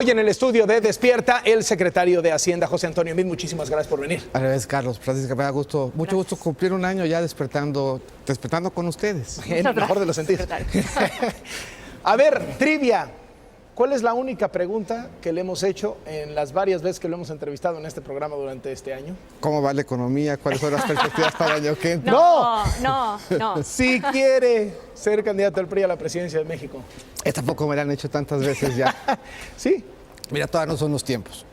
Hoy en el estudio de Despierta, el secretario de Hacienda, José Antonio Meade. Muchísimas gracias por venir. Al revés, Carlos, Francisca, me da gusto, mucho gusto cumplir un año ya despertando con ustedes. En el mejor de los sentidos. A ver, trivia. ¿Cuál es la única pregunta que le hemos hecho en las varias veces que lo hemos entrevistado en este programa durante este año? ¿Cómo va la economía? ¿Cuáles son las perspectivas para el año que entra? No. Si quiere ser candidato al PRI a la presidencia de México. Tampoco me la han hecho tantas veces ya. ¿Sí? Mira, todavía no son los tiempos.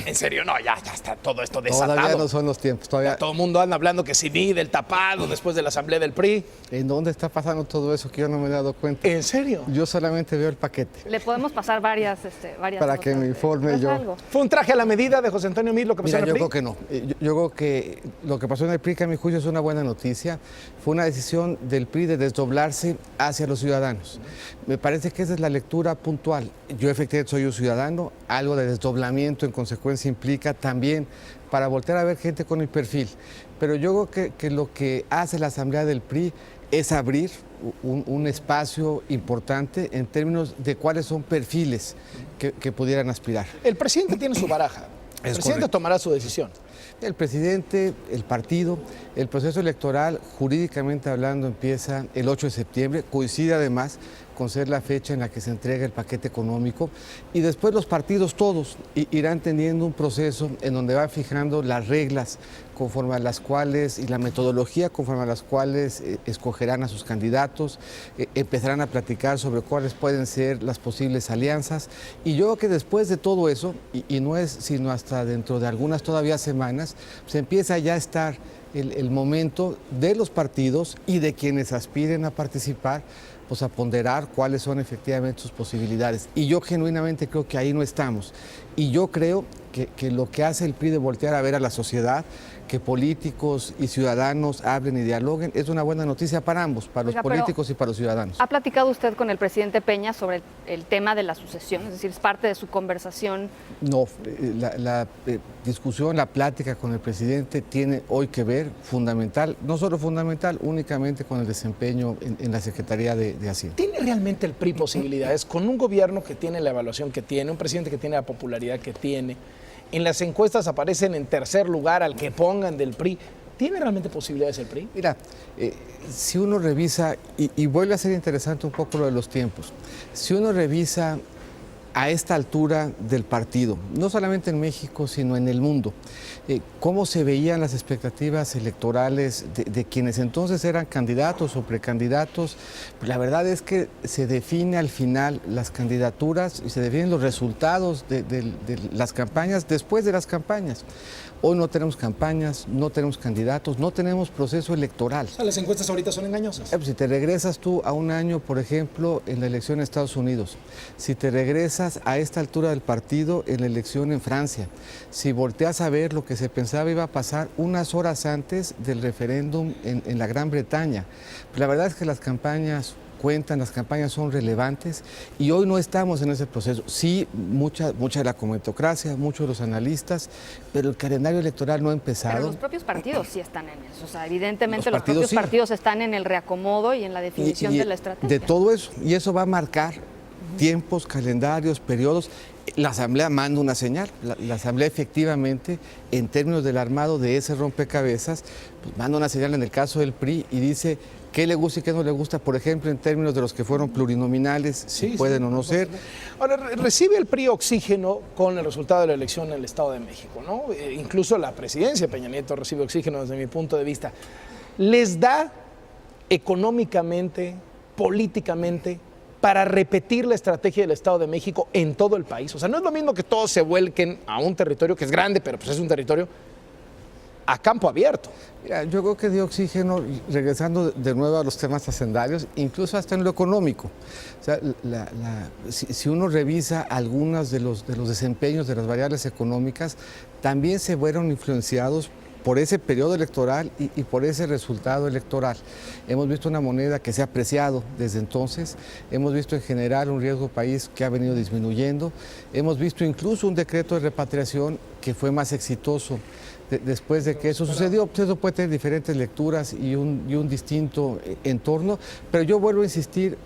¿En serio? No, ya está todo esto desatado. Todavía no son los tiempos. Todavía... Todo el mundo anda hablando que sí, del tapado después de la asamblea del PRI. ¿En dónde está pasando todo eso que yo no me he dado cuenta? ¿En serio? Yo solamente veo el paquete. Le podemos pasar varias para que me informe yo. Algo. ¿Fue un traje a la medida de José Antonio Meade lo que pasó en el PRI? Yo creo que no. Yo creo que lo que pasó en el PRI, que a mi juicio es una buena noticia, fue una decisión del PRI de desdoblarse hacia los ciudadanos. Me parece que esa es la lectura puntual. Yo efectivamente soy un ciudadano, algo de desdoblamiento en consecuencia implica también para voltear a ver gente con mi perfil. Pero yo creo que lo que hace la Asamblea del PRI es abrir un espacio importante en términos de cuáles son perfiles que pudieran aspirar. El presidente tiene su baraja. El presidente tomará su decisión. El presidente, el partido, el proceso electoral, jurídicamente hablando, empieza el 8 de septiembre, coincide además con ser la fecha en la que se entrega el paquete económico, y después los partidos todos irán teniendo un proceso en donde van fijando las reglas conforme a las cuales y la metodología conforme a las cuales escogerán a sus candidatos, empezarán a platicar sobre cuáles pueden ser las posibles alianzas, y yo creo que después de todo eso, y no es sino hasta dentro de algunas todavía semanas, se empieza ya a estar el momento de los partidos y de quienes aspiren a participar, pues a ponderar cuáles son efectivamente sus posibilidades. Y yo genuinamente creo que ahí no estamos. Y yo creo que lo que hace el PRI de voltear a ver a la sociedad, que políticos y ciudadanos hablen y dialoguen, es una buena noticia para ambos, para los políticos y para los ciudadanos. ¿Ha platicado usted con el presidente Peña sobre el tema de la sucesión? Es decir, ¿es parte de su conversación? No, la discusión, la plática con el presidente tiene hoy que ver, fundamental, no solo fundamental, únicamente con el desempeño en la Secretaría de Hacienda. ¿Tiene realmente el PRI posibilidades con un gobierno que tiene la evaluación que tiene, un presidente que tiene la popularidad que tiene? En las encuestas aparecen en tercer lugar al que pongan del PRI. ¿Tiene realmente posibilidades el PRI? Mira, si uno revisa, y vuelve a ser interesante un poco lo de los tiempos, si uno revisa a esta altura del partido, no solamente en México, sino en el mundo, cómo se veían las expectativas electorales de quienes entonces eran candidatos o precandidatos, pues la verdad es que se define al final las candidaturas y se definen los resultados de las campañas después de las campañas. Hoy no tenemos campañas, no tenemos candidatos, no tenemos proceso electoral. O sea, las encuestas ahorita son engañosas. Si te regresas tú a un año, por ejemplo, en la elección en Estados Unidos, si te regresas a esta altura del partido en la elección en Francia, si volteas a ver lo que se pensaba iba a pasar unas horas antes del referéndum en la Gran Bretaña, pues la verdad es que las campañas cuentan, las campañas son relevantes y hoy no estamos en ese proceso. Sí, mucha de la comentocracia, muchos de los analistas, pero el calendario electoral no ha empezado. Pero los propios partidos sí están en eso. O sea, evidentemente los propios partidos están en el reacomodo y en la definición de la estrategia. De todo eso, y eso va a marcar tiempos, calendarios, periodos. La Asamblea manda una señal. La Asamblea efectivamente, en términos del armado de ese rompecabezas, pues manda una señal en el caso del PRI y dice qué le gusta y qué no le gusta, por ejemplo, en términos de los que fueron plurinominales, si pueden o no ser. Ahora, recibe el PRI oxígeno con el resultado de la elección en el Estado de México, ¿no? Incluso la presidencia de Peña Nieto recibe oxígeno desde mi punto de vista. ¿Les da económicamente, políticamente, para repetir la estrategia del Estado de México en todo el país? O sea, no es lo mismo que todos se vuelquen a un territorio que es grande, pero pues es un territorio a campo abierto. Mira, yo creo que dio oxígeno, regresando de nuevo a los temas hacendarios, incluso hasta en lo económico. O sea, si uno revisa algunos de los desempeños de las variables económicas, también se fueron influenciados por ese periodo electoral y por ese resultado electoral. Hemos visto una moneda que se ha apreciado desde entonces, hemos visto en general un riesgo país que ha venido disminuyendo, hemos visto incluso un decreto de repatriación que fue más exitoso después de que eso sucedió. Pues eso puede tener diferentes lecturas y un distinto entorno, pero yo vuelvo a insistir,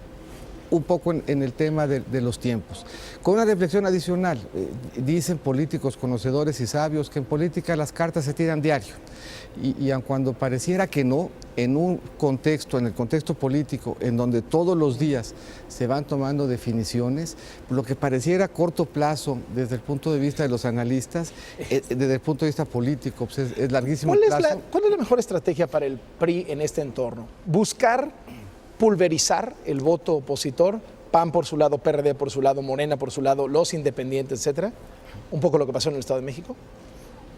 un poco en el tema de los tiempos. Con una reflexión adicional, dicen políticos conocedores y sabios que en política las cartas se tiran diario. Y aun cuando pareciera que no, en un contexto, en el contexto político, en donde todos los días se van tomando definiciones, lo que pareciera a corto plazo desde el punto de vista de los analistas, desde el punto de vista político, pues es larguísimo el plazo. ¿Cuál es la mejor estrategia para el PRI en este entorno? ¿Buscar pulverizar el voto opositor? PAN por su lado, PRD por su lado, Morena por su lado, los independientes, etcétera. Un poco lo que pasó en el Estado de México.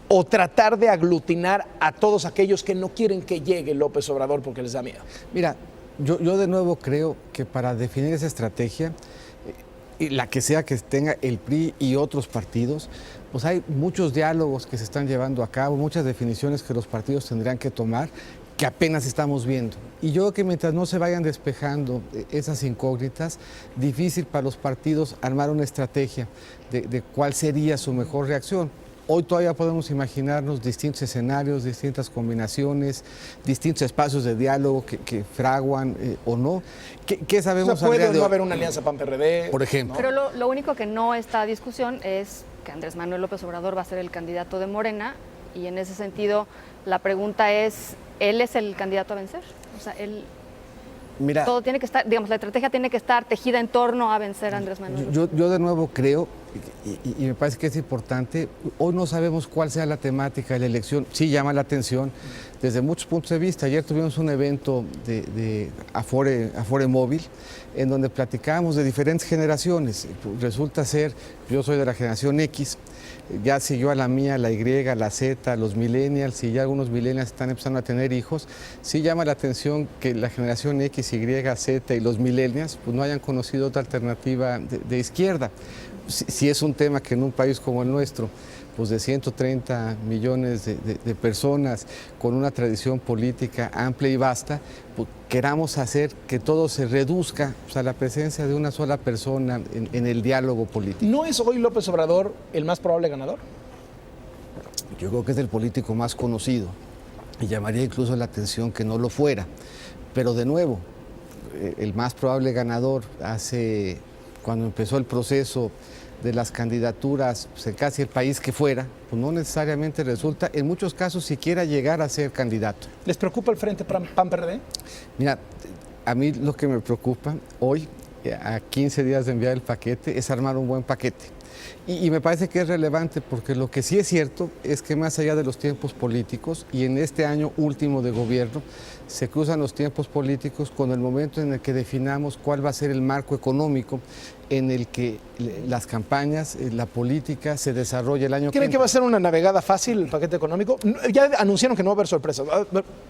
¿O tratar de aglutinar a todos aquellos que no quieren que llegue López Obrador porque les da miedo? Mira, yo de nuevo creo que para definir esa estrategia, la que sea que tenga el PRI y otros partidos, pues hay muchos diálogos que se están llevando a cabo, muchas definiciones que los partidos tendrían que tomar, que apenas estamos viendo. Y yo creo que mientras no se vayan despejando esas incógnitas, difícil para los partidos armar una estrategia de cuál sería su mejor reacción. Hoy todavía podemos imaginarnos distintos escenarios, distintas combinaciones, distintos espacios de diálogo que fraguan o no. ¿Qué sabemos? ¿Puede no haber una alianza PAN-PRD? Por ejemplo. Pero lo único que no está a discusión es que Andrés Manuel López Obrador va a ser el candidato de Morena, y en ese sentido la pregunta es, ¿él es el candidato a vencer? O sea, él... Mira, todo tiene que estar, digamos, la estrategia tiene que estar tejida en torno a vencer a Andrés Manuel. Yo de nuevo creo, y me parece que es importante, hoy no sabemos cuál sea la temática de la elección. Sí llama la atención desde muchos puntos de vista. Ayer tuvimos un evento de Afore Móvil, en donde platicábamos de diferentes generaciones. Resulta ser, yo soy de la generación X, ya siguió a la mía, la Y, la Z, los millennials, y ya algunos millennials están empezando a tener hijos. Sí llama la atención que la generación X, Y, Z y los millennials pues no hayan conocido otra alternativa de izquierda. Si es un tema que en un país como el nuestro, pues de 130 millones de personas, con una tradición política amplia y vasta, pues queramos hacer que todo se reduzca a la presencia de una sola persona en el diálogo político. ¿No es hoy López Obrador el más probable ganador? Yo creo que es el político más conocido y llamaría incluso la atención que no lo fuera. Pero de nuevo, el más probable ganador cuando empezó el proceso de las candidaturas, pues en casi el país que fuera, pues no necesariamente resulta, en muchos casos, siquiera llegar a ser candidato. ¿Les preocupa el frente PAN-PRD? Mira, a mí lo que me preocupa hoy, a 15 días de enviar el paquete, es armar un buen paquete. Y me parece que es relevante porque lo que sí es cierto es que más allá de los tiempos políticos y en este año último de gobierno se cruzan los tiempos políticos con el momento en el que definamos cuál va a ser el marco económico en el que las campañas, la política se desarrolla el año que ¿Creen que va a ser una navegada fácil el paquete económico? Ya anunciaron que no va a haber sorpresas.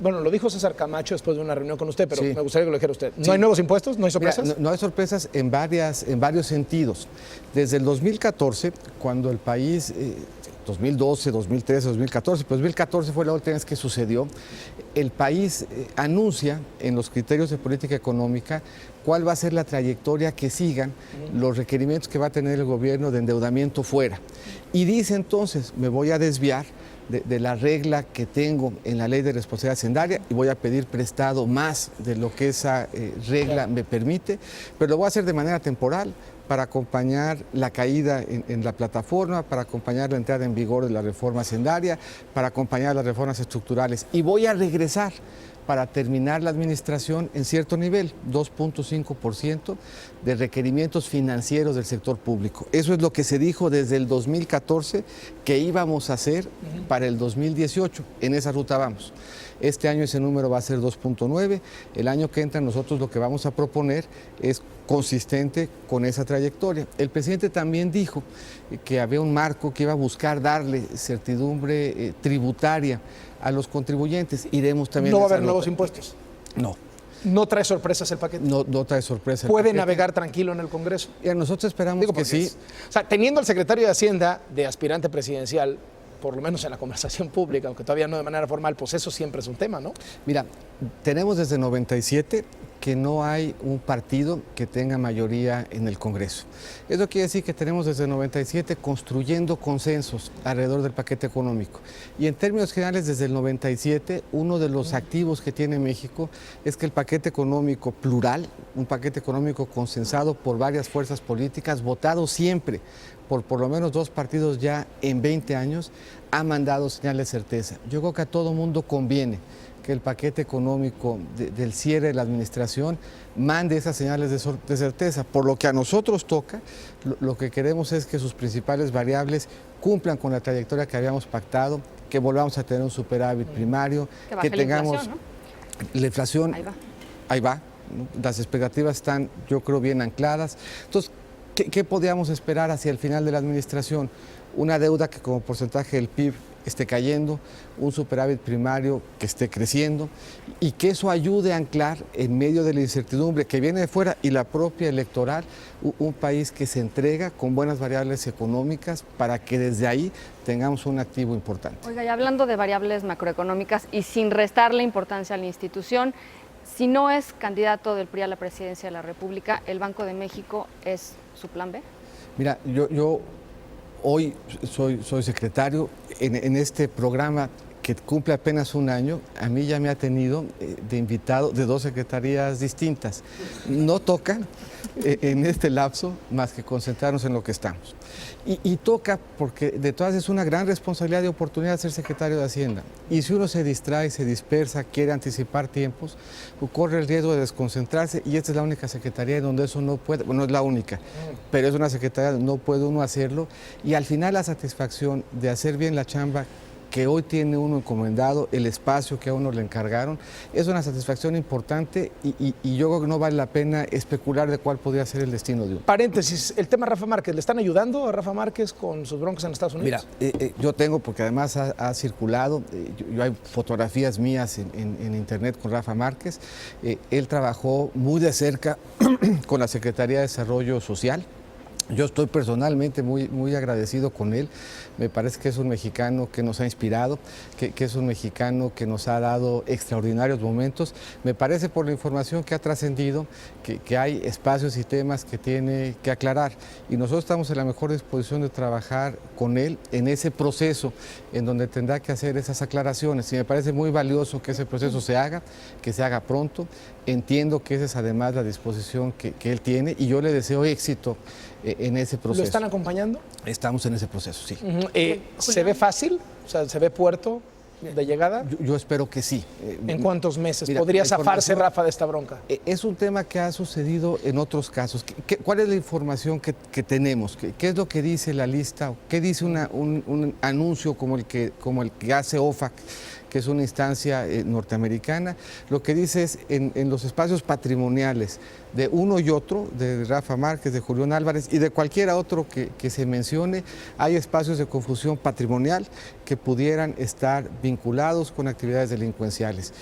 Bueno, lo dijo César Camacho después de una reunión con usted, pero sí, me gustaría que lo dijera usted. ¿No hay nuevos impuestos? ¿No hay sorpresas? Mira, no hay sorpresas en varios sentidos. Desde el 2014, cuando el país... 2012, 2013, 2014, pues 2014 fue la última vez que sucedió. El país anuncia en los criterios de política económica cuál va a ser la trayectoria que sigan los requerimientos que va a tener el gobierno de endeudamiento fuera. Y dice entonces, me voy a desviar de la regla que tengo en la ley de responsabilidad hacendaria y voy a pedir prestado más de lo que esa regla me permite, pero lo voy a hacer de manera temporal, para acompañar la caída en la plataforma, para acompañar la entrada en vigor de la reforma hacendaria, para acompañar las reformas estructurales. Y voy a regresar para terminar la administración en cierto nivel, 2.5% de requerimientos financieros del sector público. Eso es lo que se dijo desde el 2014 que íbamos a hacer para el 2018. En esa ruta vamos. Este año ese número va a ser 2.9. El año que entra nosotros lo que vamos a proponer es consistente con esa trayectoria. El presidente también dijo que había un marco que iba a buscar darle certidumbre tributaria a los contribuyentes. Iremos también. ¿No va a haber nuevos impuestos? No. ¿No trae sorpresas el paquete? No trae sorpresas. ¿Puede navegar tranquilo en el Congreso? Y nosotros esperamos que sí. O sea, teniendo al secretario de Hacienda de aspirante presidencial, por lo menos en la conversación pública, aunque todavía no de manera formal, pues eso siempre es un tema, ¿no? Mira, tenemos desde 97 que no hay un partido que tenga mayoría en el Congreso. Eso quiere decir que tenemos desde el 97 construyendo consensos alrededor del paquete económico. Y en términos generales, desde el 97, uno de los activos que tiene México es que el paquete económico plural, un paquete económico consensado por varias fuerzas políticas, votado siempre por lo menos 2 partidos ya en 20 años, ha mandado señales de certeza. Yo creo que a todo mundo conviene que el paquete económico del cierre de la administración mande esas señales de certeza. Por lo que a nosotros toca, lo que queremos es que sus principales variables cumplan con la trayectoria que habíamos pactado, que volvamos a tener un superávit primario, que tengamos la inflación, ahí va, ¿no? Las expectativas están, yo creo, bien ancladas. Entonces, ¿qué podíamos esperar hacia el final de la administración? Una deuda que como porcentaje del PIB esté cayendo, un superávit primario que esté creciendo y que eso ayude a anclar en medio de la incertidumbre que viene de fuera y la propia electoral, un país que se entrega con buenas variables económicas para que desde ahí tengamos un activo importante. Oiga, y hablando de variables macroeconómicas y sin restarle importancia a la institución, si no es candidato del PRI a la presidencia de la República, ¿el Banco de México es su plan B? Mira, yo hoy soy secretario en este programa que cumple apenas un año. A mí ya me ha tenido de invitado de 2 secretarías distintas. No toca en este lapso más que concentrarnos en lo que estamos. Y toca porque de todas es una gran responsabilidad y oportunidad ser secretario de Hacienda. Y si uno se distrae, se dispersa, quiere anticipar tiempos, corre el riesgo de desconcentrarse y esta es la única secretaría en donde eso no puede, bueno, no es la única, pero es una secretaría donde no puede uno hacerlo y al final la satisfacción de hacer bien la chamba que hoy tiene uno encomendado, el espacio que a uno le encargaron, es una satisfacción importante y yo creo que no vale la pena especular de cuál podría ser el destino de uno. Paréntesis, el tema Rafa Márquez, ¿le están ayudando a Rafa Márquez con sus broncas en Estados Unidos? Mira, yo tengo, porque además ha circulado, yo hay fotografías mías en internet con Rafa Márquez, él trabajó muy de cerca con la Secretaría de Desarrollo Social. Yo estoy personalmente muy agradecido con él. Me parece que es un mexicano que nos ha inspirado, que es un mexicano que nos ha dado extraordinarios momentos. Me parece por la información que ha trascendido que hay espacios y temas que tiene que aclarar. Y nosotros estamos en la mejor disposición de trabajar con él en ese proceso en donde tendrá que hacer esas aclaraciones. Y me parece muy valioso que ese proceso se haga, que se haga pronto. Entiendo que esa es además la disposición que él tiene y yo le deseo éxito en ese proceso. ¿Lo están acompañando? Estamos en ese proceso, sí. ¿Se ve fácil? O sea, ¿se ve puerto de llegada? Yo espero que sí. ¿En cuántos meses podría zafarse Rafa de esta bronca? Es un tema que ha sucedido en otros casos. ¿Cuál es la información que tenemos? ¿Qué es lo que dice la lista? ¿Qué dice un anuncio como el que hace OFAC, que es una instancia norteamericana? Lo que dice es en los espacios patrimoniales de uno y otro, de Rafa Márquez, de Julián Álvarez y de cualquiera otro que se mencione, hay espacios de confusión patrimonial que pudieran estar vinculados con actividades delincuenciales.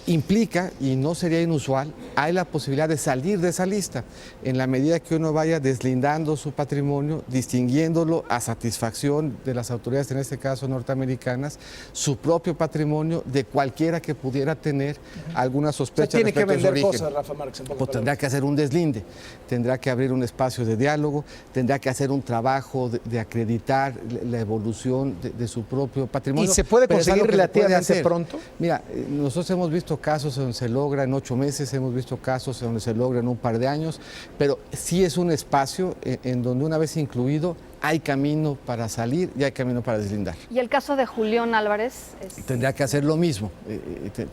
Implica, y no sería inusual, hay la posibilidad de salir de esa lista en la medida que uno vaya deslindando su patrimonio, distinguiéndolo a satisfacción de las autoridades, en este caso norteamericanas, su propio patrimonio de cualquiera que pudiera tener alguna sospecha. O sea, tiene que vender origen. Cosas, Rafa Márquez. Pues tendrá que hacer un deslinde, tendrá que abrir un espacio de diálogo, tendrá que hacer un trabajo de acreditar la evolución de su propio patrimonio. ¿Y se puede conseguir relativamente pronto? Mira, nosotros hemos visto casos donde se logra en 8 meses, hemos visto casos donde se logra en un par de años, pero sí es un espacio en donde una vez incluido hay camino para salir y hay camino para deslindar. ¿Y el caso de Julián Álvarez? Tendría que hacer lo mismo.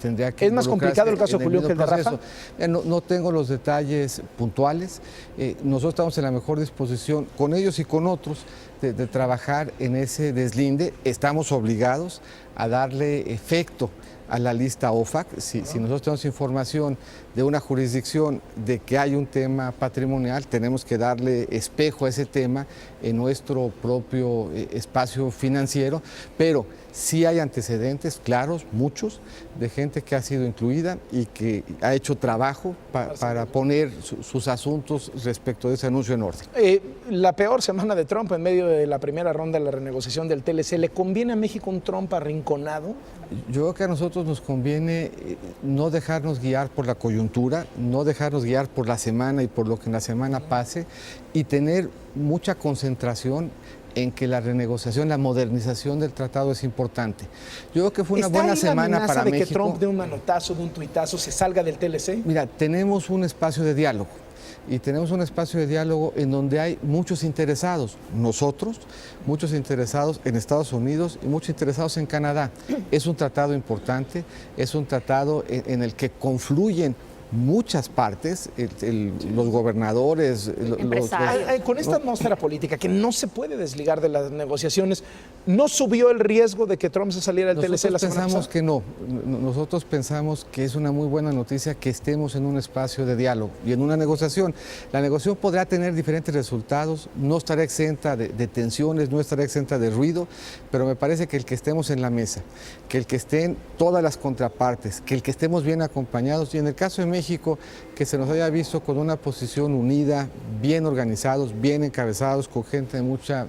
Tendría que ¿Es más complicado el caso de Julián que el de Rafa? No tengo los detalles puntuales. Nosotros estamos en la mejor disposición con ellos y con otros de trabajar en ese deslinde. Estamos obligados a darle efecto a la lista OFAC. Si nosotros tenemos información de una jurisdicción de que hay un tema patrimonial, tenemos que darle espejo a ese tema en nuestro propio espacio financiero, pero sí hay antecedentes claros, muchos, de gente que ha sido incluida y que ha hecho trabajo para poner sus asuntos respecto de ese anuncio en orden. La peor semana de Trump en medio de la primera ronda de la renegociación del TLC, ¿le conviene a México un Trump arrinconado? Yo creo que a nosotros nosotros nos conviene no dejarnos guiar por la coyuntura, no dejarnos guiar por la semana y por lo que en la semana pase, y tener mucha concentración en que la renegociación, la modernización del tratado es importante. Yo creo que fue una buena semana para México. ¿De que Trump de un manotazo, de un tuitazo, se salga del TLC? Mira, tenemos un espacio de diálogo. Y tenemos un espacio de diálogo en donde hay muchos interesados, nosotros, muchos interesados en Estados Unidos y muchos interesados en Canadá. Es un tratado importante, es un tratado en el que confluyen muchas partes, los gobernadores, con esta atmósfera política que no se puede desligar de las negociaciones, ¿no subió el riesgo de que Trump se saliera del TLC la semana pasada? Nosotros pensamos que no, nosotros pensamos que es una muy buena noticia que estemos en un espacio de diálogo y en una negociación. La negociación podrá tener diferentes resultados, no estará exenta de tensiones, no estará exenta de ruido, pero me parece que el que estemos en la mesa, que el que estén todas las contrapartes, que el que estemos bien acompañados, y en el caso de México, que se nos haya visto con una posición unida, bien organizados, bien encabezados, con gente de mucha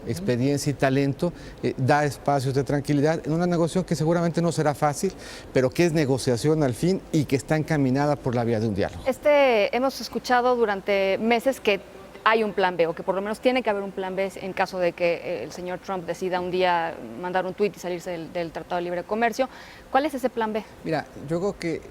experiencia y talento, da espacios de tranquilidad en una negociación que seguramente no será fácil, pero que es negociación al fin y que está encaminada por la vía de un diálogo. Hemos escuchado durante meses que hay un plan B, o que por lo menos tiene que haber un plan B en caso de que el señor Trump decida un día mandar un tuit y salirse del Tratado de Libre Comercio. ¿Cuál es ese plan B? Mira, yo creo que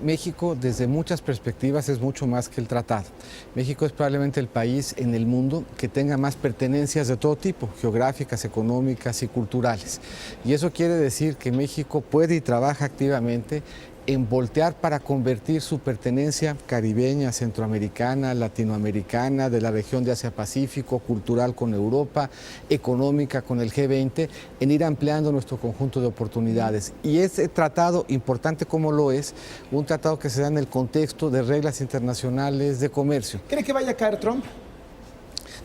México desde muchas perspectivas es mucho más que el tratado. México es probablemente el país en el mundo que tenga más pertenencias de todo tipo, geográficas, económicas y culturales. Y eso quiere decir que México puede y trabaja activamente en voltear para convertir su pertenencia caribeña, centroamericana, latinoamericana, de la región de Asia-Pacífico, cultural con Europa, económica con el G20, en ir ampliando nuestro conjunto de oportunidades. Y ese tratado, importante como lo es, un tratado que se da en el contexto de reglas internacionales de comercio. ¿Cree que vaya a caer Trump?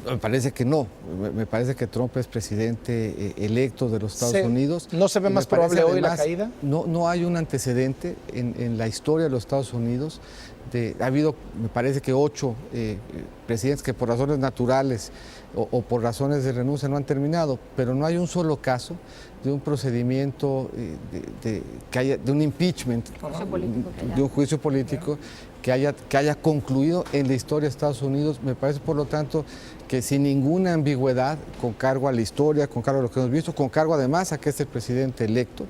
Me parece que no. Me parece que Trump es presidente electo de los Estados Unidos. ¿No se ve más probable hoy la caída? No hay un antecedente en la historia de los Estados Unidos. Ha habido, me parece que 8 presidentes que por razones naturales o por razones de renuncia no han terminado, pero no hay un solo caso de un procedimiento, de un impeachment, de un juicio político que haya concluido en la historia de Estados Unidos. Me parece, por lo tanto, que sin ninguna ambigüedad, con cargo a la historia, con cargo a lo que hemos visto, con cargo además a que es el presidente electo,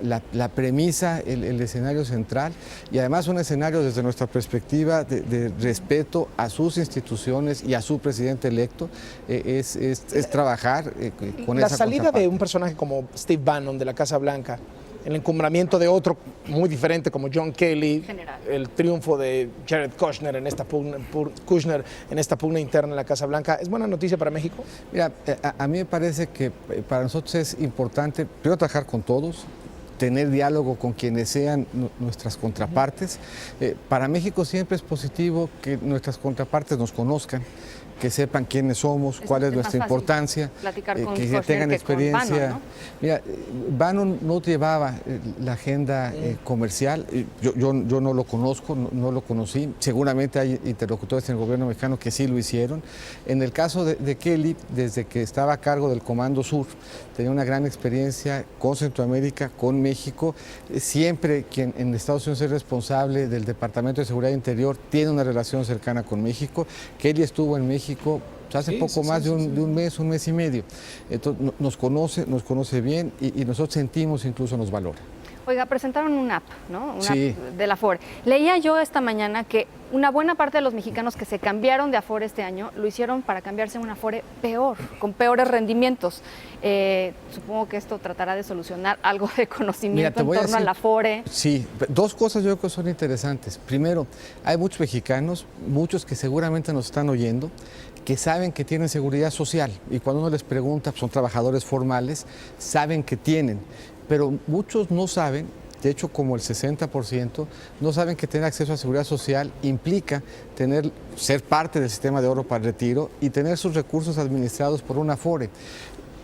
la premisa, el escenario central, y además un escenario desde nuestra perspectiva de respeto a sus instituciones y a su presidente electo, es trabajar con esa La salida de un personaje como Steve Bannon de la Casa Blanca, el encumbramiento de otro muy diferente como John Kelly, el triunfo de Jared Kushner en esta pugna interna en la Casa Blanca, ¿es buena noticia para México? Mira, a mí me parece que para nosotros es importante primero trabajar con todos, tener diálogo con quienes sean nuestras contrapartes. Para México siempre es positivo que nuestras contrapartes nos conozcan, que sepan quiénes somos, cuál es nuestra importancia, que tengan experiencia. Bannon, ¿no? Mira, Bannon no llevaba la agenda comercial, yo no lo conozco, no lo conocí, seguramente hay interlocutores en el gobierno mexicano que sí lo hicieron. En el caso de Kelly, desde que estaba a cargo del Comando Sur, tenía una gran experiencia con Centroamérica, con México. Siempre quien en Estados Unidos es responsable del Departamento de Seguridad Interior tiene una relación cercana con México. Kelly estuvo en México hace poco más de un mes y medio. Entonces nos conoce bien y nosotros sentimos, incluso nos valora. Oiga, presentaron una app, ¿no? Una app de la Afore. Leía yo esta mañana que una buena parte de los mexicanos que se cambiaron de Afore este año lo hicieron para cambiarse a una Afore peor, con peores rendimientos. Supongo que esto tratará de solucionar algo de conocimiento en torno a la Afore. Sí, 2 cosas yo creo que son interesantes. Primero, hay muchos mexicanos, muchos que seguramente nos están oyendo, que saben que tienen seguridad social y cuando uno les pregunta, son trabajadores formales, saben que tienen, pero muchos no saben, de hecho como el 60%, no saben que tener acceso a seguridad social implica ser parte del sistema de ahorro para el retiro y tener sus recursos administrados por una Afore.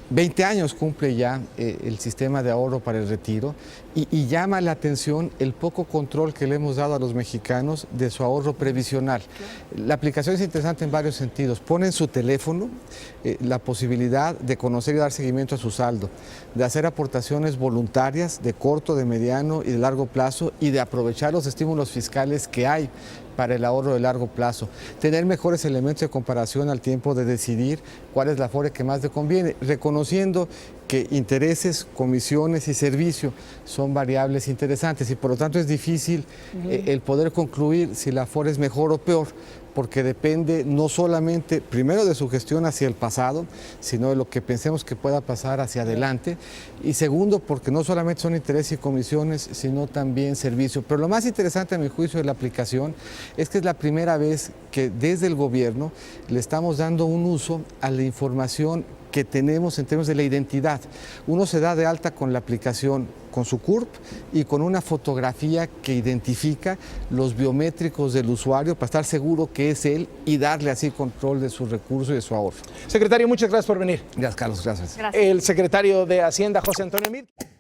20 años cumple ya el sistema de ahorro para el retiro y llama la atención el poco control que le hemos dado a los mexicanos de su ahorro previsional. La aplicación es interesante en varios sentidos. Pone en su teléfono la posibilidad de conocer y dar seguimiento a su saldo, de hacer aportaciones voluntarias de corto, de mediano y de largo plazo y de aprovechar los estímulos fiscales que hay para el ahorro de largo plazo, tener mejores elementos de comparación al tiempo de decidir cuál es la Afore que más le conviene, reconociendo que intereses, comisiones y servicio son variables interesantes y por lo tanto es difícil el poder concluir si la Afore es mejor o peor, porque depende no solamente, primero, de su gestión hacia el pasado, sino de lo que pensemos que pueda pasar hacia adelante, y segundo, porque no solamente son intereses y comisiones, sino también servicio. Pero lo más interesante, a mi juicio, de la aplicación es que es la primera vez que desde el gobierno le estamos dando un uso a la información que tenemos en términos de la identidad. Uno se da de alta con la aplicación, con su CURP y con una fotografía que identifica los biométricos del usuario para estar seguro que es él y darle así control de sus recursos y de su ahorro. Secretario, muchas gracias por venir. Gracias, Carlos. Gracias. Gracias. El secretario de Hacienda, José Antonio Meade.